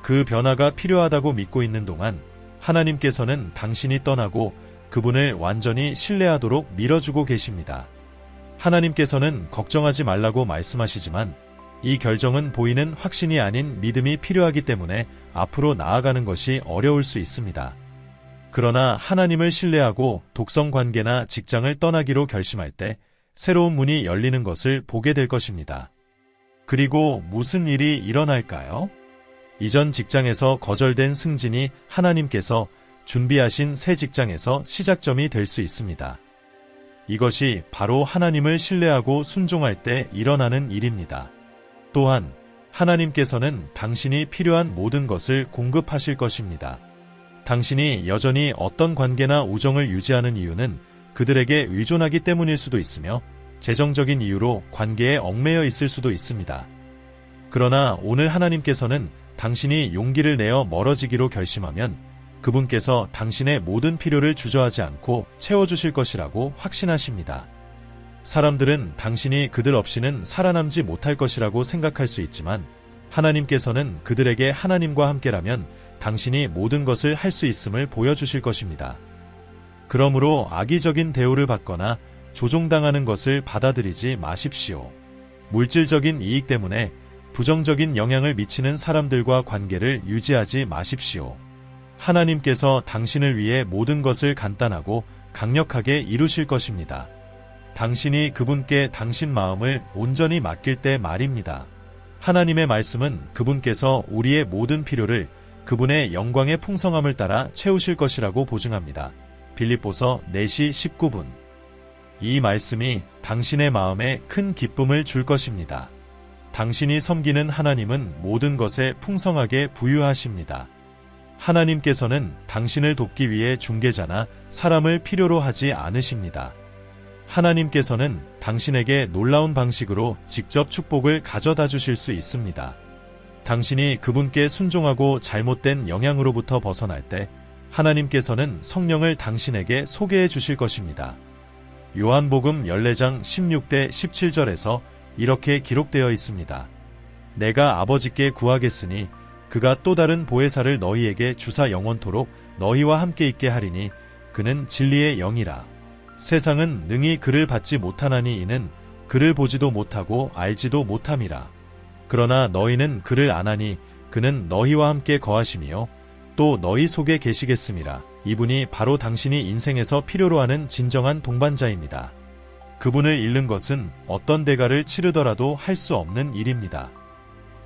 그 변화가 필요하다고 믿고 있는 동안 하나님께서는 당신이 떠나고 그분을 완전히 신뢰하도록 밀어주고 계십니다. 하나님께서는 걱정하지 말라고 말씀하시지만 이 결정은 보이는 확신이 아닌 믿음이 필요하기 때문에 앞으로 나아가는 것이 어려울 수 있습니다. 그러나 하나님을 신뢰하고 독성 관계나 직장을 떠나기로 결심할 때 새로운 문이 열리는 것을 보게 될 것입니다. 그리고 무슨 일이 일어날까요? 이전 직장에서 거절된 승진이 하나님께서 준비하신 새 직장에서 시작점이 될 수 있습니다. 이것이 바로 하나님을 신뢰하고 순종할 때 일어나는 일입니다. 또한 하나님께서는 당신이 필요한 모든 것을 공급하실 것입니다. 당신이 여전히 어떤 관계나 우정을 유지하는 이유는 그들에게 의존하기 때문일 수도 있으며 재정적인 이유로 관계에 얽매여 있을 수도 있습니다. 그러나 오늘 하나님께서는 당신이 용기를 내어 멀어지기로 결심하면 그분께서 당신의 모든 필요를 주저하지 않고 채워주실 것이라고 확신하십니다. 사람들은 당신이 그들 없이는 살아남지 못할 것이라고 생각할 수 있지만 하나님께서는 그들에게 하나님과 함께라면 당신이 모든 것을 할 수 있음을 보여주실 것입니다. 그러므로 악의적인 대우를 받거나 조종당하는 것을 받아들이지 마십시오. 물질적인 이익 때문에 부정적인 영향을 미치는 사람들과 관계를 유지하지 마십시오. 하나님께서 당신을 위해 모든 것을 간단하고 강력하게 이루실 것입니다. 당신이 그분께 당신 마음을 온전히 맡길 때 말입니다. 하나님의 말씀은 그분께서 우리의 모든 필요를 그분의 영광의 풍성함을 따라 채우실 것이라고 보증합니다. 빌립보서 4시 19분. 이 말씀이 당신의 마음에 큰 기쁨을 줄 것입니다. 당신이 섬기는 하나님은 모든 것에 풍성하게 부유하십니다. 하나님께서는 당신을 돕기 위해 중개자나 사람을 필요로 하지 않으십니다. 하나님께서는 당신에게 놀라운 방식으로 직접 축복을 가져다 주실 수 있습니다. 당신이 그분께 순종하고 잘못된 영향으로부터 벗어날 때 하나님께서는 성령을 당신에게 소개해 주실 것입니다. 요한복음 14장 16대 17절에서 이렇게 기록되어 있습니다. 내가 아버지께 구하겠으니 그가 또 다른 보혜사를 너희에게 주사 영원토록 너희와 함께 있게 하리니 그는 진리의 영이라. 세상은 능히 그를 받지 못하나니 이는 그를 보지도 못하고 알지도 못함이라. 그러나 너희는 그를 아나니 그는 너희와 함께 거하심이요 또 너희 속에 계시겠음이라. 이분이 바로 당신이 인생에서 필요로 하는 진정한 동반자입니다. 그분을 잃는 것은 어떤 대가를 치르더라도 할 수 없는 일입니다.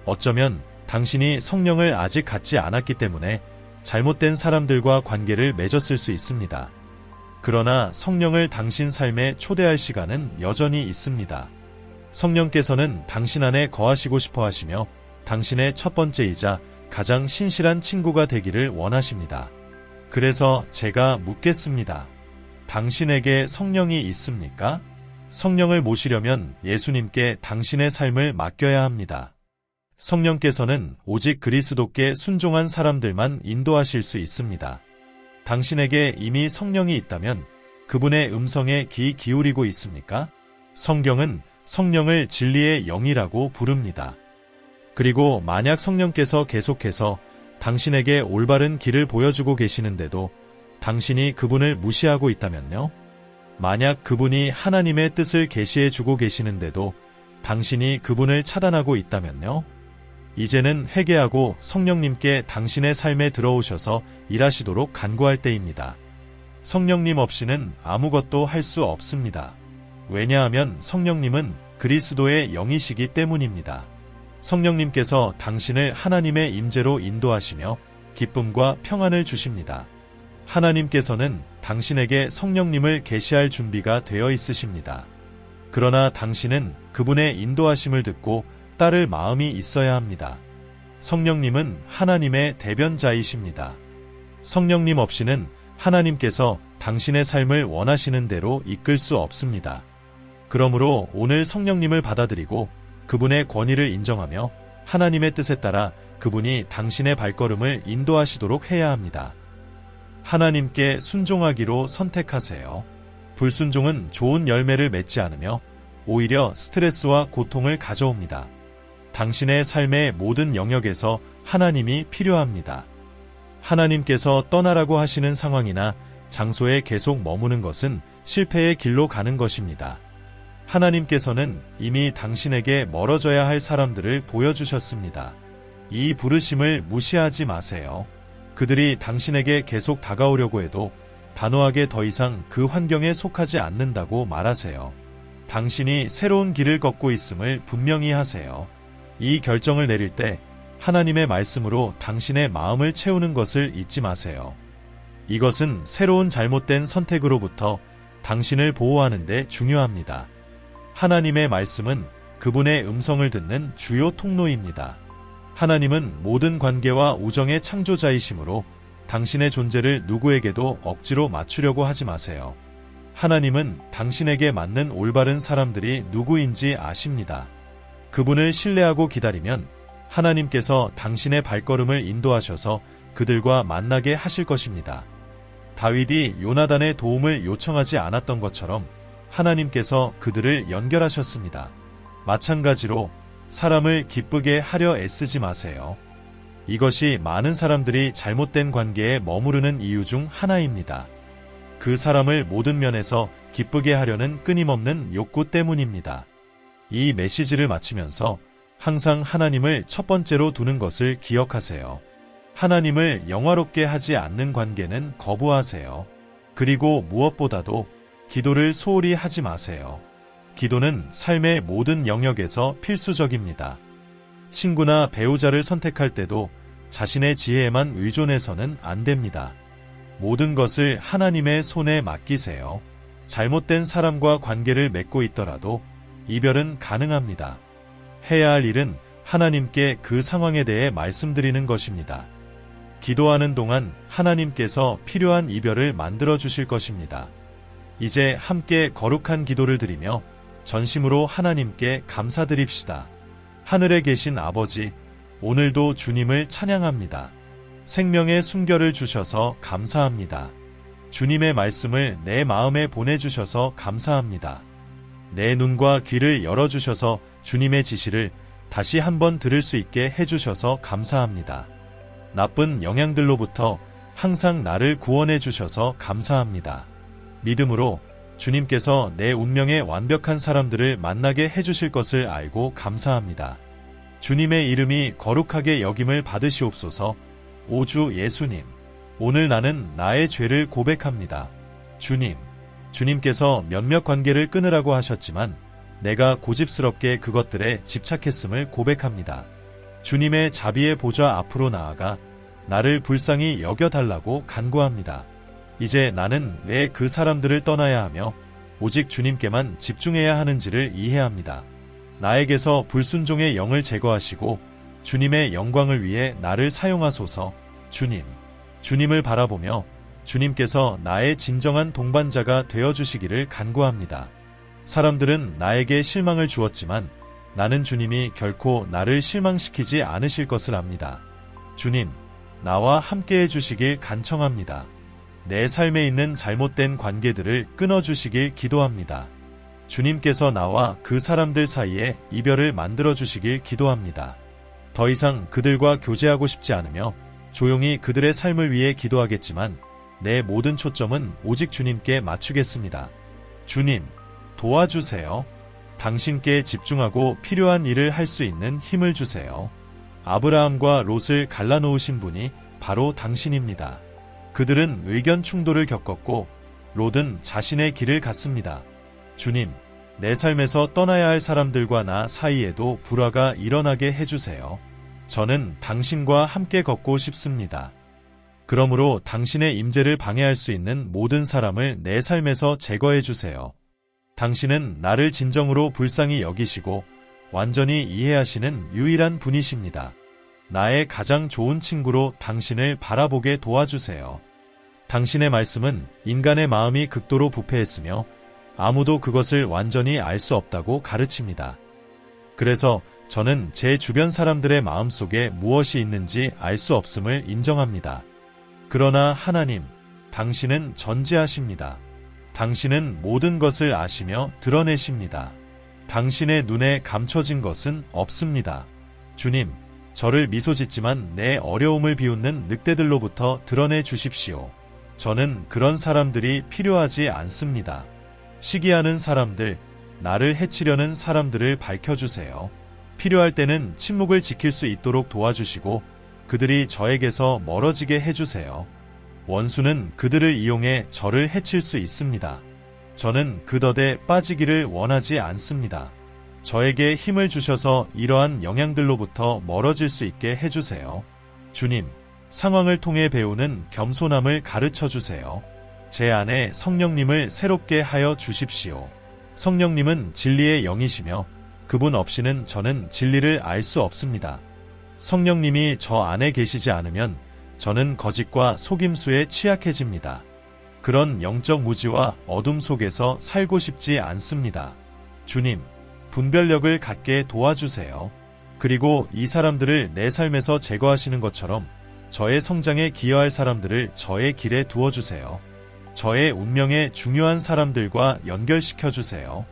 어쩌면 당신이 성령을 아직 갖지 않았기 때문에 잘못된 사람들과 관계를 맺었을 수 있습니다. 그러나 성령을 당신 삶에 초대할 시간은 여전히 있습니다. 성령께서는 당신 안에 거하시고 싶어 하시며 당신의 첫 번째이자 가장 신실한 친구가 되기를 원하십니다. 그래서 제가 묻겠습니다. 당신에게 성령이 있습니까? 성령을 모시려면 예수님께 당신의 삶을 맡겨야 합니다. 성령께서는 오직 그리스도께 순종한 사람들만 인도하실 수 있습니다. 당신에게 이미 성령이 있다면 그분의 음성에 귀 기울이고 있습니까? 성경은 성령을 진리의 영이라고 부릅니다. 그리고 만약 성령께서 계속해서 당신에게 올바른 길을 보여주고 계시는데도 당신이 그분을 무시하고 있다면요? 만약 그분이 하나님의 뜻을 계시해주고 계시는데도 당신이 그분을 차단하고 있다면요? 이제는 회개하고 성령님께 당신의 삶에 들어오셔서 일하시도록 간구할 때입니다. 성령님 없이는 아무것도 할 수 없습니다. 왜냐하면 성령님은 그리스도의 영이시기 때문입니다. 성령님께서 당신을 하나님의 임재로 인도하시며 기쁨과 평안을 주십니다. 하나님께서는 당신에게 성령님을 계시할 준비가 되어 있으십니다. 그러나 당신은 그분의 인도하심을 듣고 따를 마음이 있어야 합니다. 성령님은 하나님의 대변자이십니다. 성령님 없이는 하나님께서 당신의 삶을 원하시는 대로 이끌 수 없습니다. 그러므로 오늘 성령님을 받아들이고 그분의 권위를 인정하며 하나님의 뜻에 따라 그분이 당신의 발걸음을 인도하시도록 해야 합니다. 하나님께 순종하기로 선택하세요. 불순종은 좋은 열매를 맺지 않으며 오히려 스트레스와 고통을 가져옵니다. 당신의 삶의 모든 영역에서 하나님이 필요합니다. 하나님께서 떠나라고 하시는 상황이나 장소에 계속 머무는 것은 실패의 길로 가는 것입니다. 하나님께서는 이미 당신에게 멀어져야 할 사람들을 보여주셨습니다. 이 부르심을 무시하지 마세요. 그들이 당신에게 계속 다가오려고 해도 단호하게 더 이상 그 환경에 속하지 않는다고 말하세요. 당신이 새로운 길을 걷고 있음을 분명히 하세요. 이 결정을 내릴 때 하나님의 말씀으로 당신의 마음을 채우는 것을 잊지 마세요. 이것은 새로운 잘못된 선택으로부터 당신을 보호하는 데 중요합니다. 하나님의 말씀은 그분의 음성을 듣는 주요 통로입니다. 하나님은 모든 관계와 우정의 창조자이시므로 당신의 존재를 누구에게도 억지로 맞추려고 하지 마세요. 하나님은 당신에게 맞는 올바른 사람들이 누구인지 아십니다. 그분을 신뢰하고 기다리면 하나님께서 당신의 발걸음을 인도하셔서 그들과 만나게 하실 것입니다. 다윗이 요나단의 도움을 요청하지 않았던 것처럼 하나님께서 그들을 연결하셨습니다. 마찬가지로 사람을 기쁘게 하려 애쓰지 마세요. 이것이 많은 사람들이 잘못된 관계에 머무르는 이유 중 하나입니다. 그 사람을 모든 면에서 기쁘게 하려는 끊임없는 욕구 때문입니다. 이 메시지를 마치면서 항상 하나님을 첫 번째로 두는 것을 기억하세요. 하나님을 영화롭게 하지 않는 관계는 거부하세요. 그리고 무엇보다도 기도를 소홀히 하지 마세요. 기도는 삶의 모든 영역에서 필수적입니다. 친구나 배우자를 선택할 때도 자신의 지혜에만 의존해서는 안 됩니다. 모든 것을 하나님의 손에 맡기세요. 잘못된 사람과 관계를 맺고 있더라도 이별은 가능합니다. 해야 할 일은 하나님께 그 상황에 대해 말씀드리는 것입니다. 기도하는 동안 하나님께서 필요한 이별을 만들어 주실 것입니다. 이제 함께 거룩한 기도를 드리며 전심으로 하나님께 감사드립시다. 하늘에 계신 아버지, 오늘도 주님을 찬양합니다. 생명의 순결을 주셔서 감사합니다. 주님의 말씀을 내 마음에 보내주셔서 감사합니다. 내 눈과 귀를 열어주셔서 주님의 지시를 다시 한번 들을 수 있게 해주셔서 감사합니다. 나쁜 영향들로부터 항상 나를 구원해 주셔서 감사합니다. 믿음으로 주님께서 내 운명에 완벽한 사람들을 만나게 해주실 것을 알고 감사합니다. 주님의 이름이 거룩하게 여김을 받으시옵소서. 오 주 예수님, 오늘 나는 나의 죄를 고백합니다. 주님, 주님께서 몇몇 관계를 끊으라고 하셨지만 내가 고집스럽게 그것들에 집착했음을 고백합니다. 주님의 자비의 보좌 앞으로 나아가 나를 불쌍히 여겨달라고 간구합니다. 이제 나는 왜 그 사람들을 떠나야 하며 오직 주님께만 집중해야 하는지를 이해합니다. 나에게서 불순종의 영을 제거하시고 주님의 영광을 위해 나를 사용하소서. 주님, 주님을 바라보며 주님께서 나의 진정한 동반자가 되어주시기를 간구합니다. 사람들은 나에게 실망을 주었지만 나는 주님이 결코 나를 실망시키지 않으실 것을 압니다. 주님, 나와 함께해 주시길 간청합니다. 내 삶에 있는 잘못된 관계들을 끊어주시길 기도합니다. 주님께서 나와 그 사람들 사이에 이별을 만들어주시길 기도합니다. 더 이상 그들과 교제하고 싶지 않으며 조용히 그들의 삶을 위해 기도하겠지만 내 모든 초점은 오직 주님께 맞추겠습니다. 주님, 도와주세요. 당신께 집중하고 필요한 일을 할 수 있는 힘을 주세요. 아브라함과 롯을 갈라놓으신 분이 바로 당신입니다. 그들은 의견 충돌을 겪었고 롯은 자신의 길을 갔습니다. 주님, 내 삶에서 떠나야 할 사람들과 나 사이에도 불화가 일어나게 해주세요. 저는 당신과 함께 걷고 싶습니다. 그러므로 당신의 임재를 방해할 수 있는 모든 사람을 내 삶에서 제거해 주세요. 당신은 나를 진정으로 불쌍히 여기시고 완전히 이해하시는 유일한 분이십니다. 나의 가장 좋은 친구로 당신을 바라보게 도와주세요. 당신의 말씀은 인간의 마음이 극도로 부패했으며 아무도 그것을 완전히 알 수 없다고 가르칩니다. 그래서 저는 제 주변 사람들의 마음속에 무엇이 있는지 알 수 없음을 인정합니다. 그러나 하나님, 당신은 전지하십니다. 당신은 모든 것을 아시며 드러내십니다. 당신의 눈에 감춰진 것은 없습니다. 주님, 저를 미소짓지만 내 어려움을 비웃는 늑대들로부터 드러내 주십시오. 저는 그런 사람들이 필요하지 않습니다. 시기하는 사람들, 나를 해치려는 사람들을 밝혀주세요. 필요할 때는 침묵을 지킬 수 있도록 도와주시고 그들이 저에게서 멀어지게 해주세요. 원수는 그들을 이용해 저를 해칠 수 있습니다. 저는 그 덫에 빠지기를 원하지 않습니다. 저에게 힘을 주셔서 이러한 영향들로부터 멀어질 수 있게 해주세요. 주님, 상황을 통해 배우는 겸손함을 가르쳐 주세요. 제 안에 성령님을 새롭게 하여 주십시오. 성령님은 진리의 영이시며 그분 없이는 저는 진리를 알 수 없습니다. 성령님이 저 안에 계시지 않으면 저는 거짓과 속임수에 취약해집니다. 그런 영적 무지와 어둠 속에서 살고 싶지 않습니다. 주님, 분별력을 갖게 도와주세요. 그리고 이 사람들을 내 삶에서 제거하시는 것처럼 저의 성장에 기여할 사람들을 저의 길에 두어주세요. 저의 운명에 중요한 사람들과 연결시켜주세요.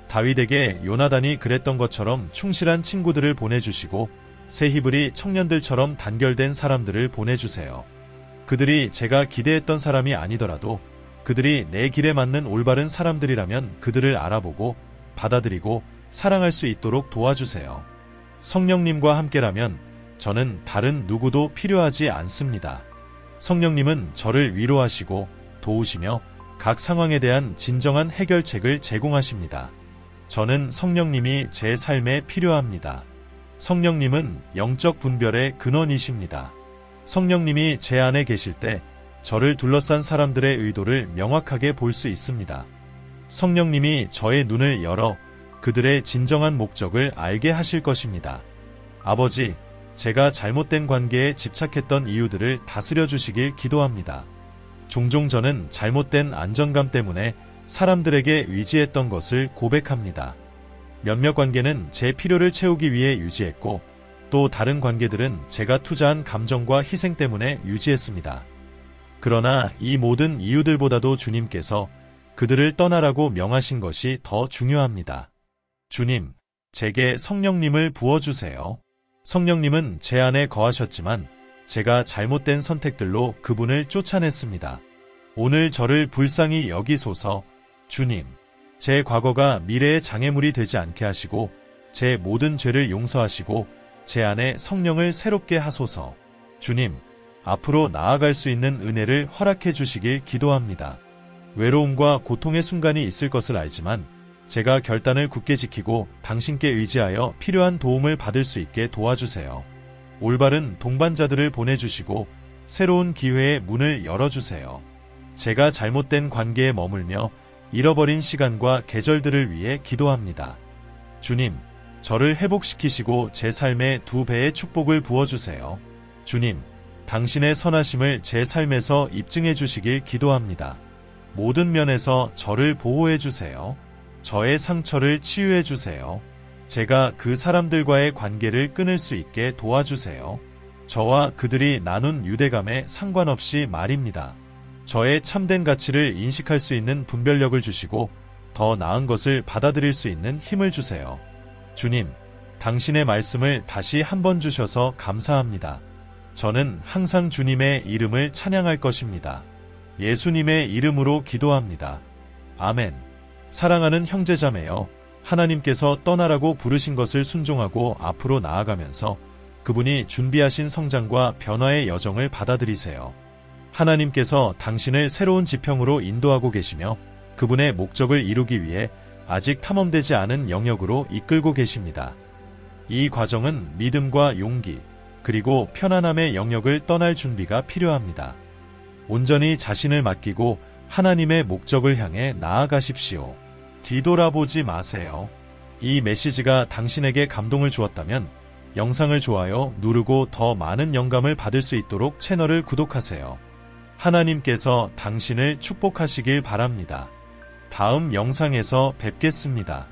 다윗에게 요나단이 그랬던 것처럼 충실한 친구들을 보내주시고 새 히브리 청년들처럼 단결된 사람들을 보내주세요. 그들이 제가 기대했던 사람이 아니더라도 그들이 내 길에 맞는 올바른 사람들이라면 그들을 알아보고 받아들이고 사랑할 수 있도록 도와주세요. 성령님과 함께라면 저는 다른 누구도 필요하지 않습니다. 성령님은 저를 위로하시고 도우시며 각 상황에 대한 진정한 해결책을 제공하십니다. 저는 성령님이 제 삶에 필요합니다. 성령님은 영적 분별의 근원이십니다. 성령님이 제 안에 계실 때 저를 둘러싼 사람들의 의도를 명확하게 볼 수 있습니다. 성령님이 저의 눈을 열어 그들의 진정한 목적을 알게 하실 것입니다. 아버지, 제가 잘못된 관계에 집착했던 이유들을 다스려 주시길 기도합니다. 종종 저는 잘못된 안정감 때문에 사람들에게 의지했던 것을 고백합니다. 몇몇 관계는 제 필요를 채우기 위해 유지했고 또 다른 관계들은 제가 투자한 감정과 희생 때문에 유지했습니다. 그러나 이 모든 이유들보다도 주님께서 그들을 떠나라고 명하신 것이 더 중요합니다. 주님, 제게 성령님을 부어주세요. 성령님은 제 안에 거하셨지만 제가 잘못된 선택들로 그분을 쫓아냈습니다. 오늘 저를 불쌍히 여기소서. 주님, 제 과거가 미래의 장애물이 되지 않게 하시고 제 모든 죄를 용서하시고 제 안에 성령을 새롭게 하소서. 주님, 앞으로 나아갈 수 있는 은혜를 허락해 주시길 기도합니다. 외로움과 고통의 순간이 있을 것을 알지만 제가 결단을 굳게 지키고 당신께 의지하여 필요한 도움을 받을 수 있게 도와주세요. 올바른 동반자들을 보내주시고 새로운 기회의 문을 열어주세요. 제가 잘못된 관계에 머물며 잃어버린 시간과 계절들을 위해 기도합니다. 주님, 저를 회복시키시고 제 삶에 2배의 축복을 부어주세요. 주님, 당신의 선하심을 제 삶에서 입증해 주시길 기도합니다. 모든 면에서 저를 보호해 주세요. 저의 상처를 치유해 주세요. 제가 그 사람들과의 관계를 끊을 수 있게 도와주세요. 저와 그들이 나눈 유대감에 상관없이 말입니다. 저의 참된 가치를 인식할 수 있는 분별력을 주시고 더 나은 것을 받아들일 수 있는 힘을 주세요. 주님, 당신의 말씀을 다시 한번 주셔서 감사합니다. 저는 항상 주님의 이름을 찬양할 것입니다. 예수님의 이름으로 기도합니다. 아멘. 사랑하는 형제자매여, 하나님께서 떠나라고 부르신 것을 순종하고 앞으로 나아가면서 그분이 준비하신 성장과 변화의 여정을 받아들이세요. 하나님께서 당신을 새로운 지평으로 인도하고 계시며 그분의 목적을 이루기 위해 아직 탐험되지 않은 영역으로 이끌고 계십니다. 이 과정은 믿음과 용기, 그리고 편안함의 영역을 떠날 준비가 필요합니다. 온전히 자신을 맡기고 하나님의 목적을 향해 나아가십시오. 뒤돌아보지 마세요. 이 메시지가 당신에게 감동을 주었다면 영상을 좋아요 누르고 더 많은 영감을 받을 수 있도록 채널을 구독하세요. 하나님께서 당신을 축복하시길 바랍니다. 다음 영상에서 뵙겠습니다.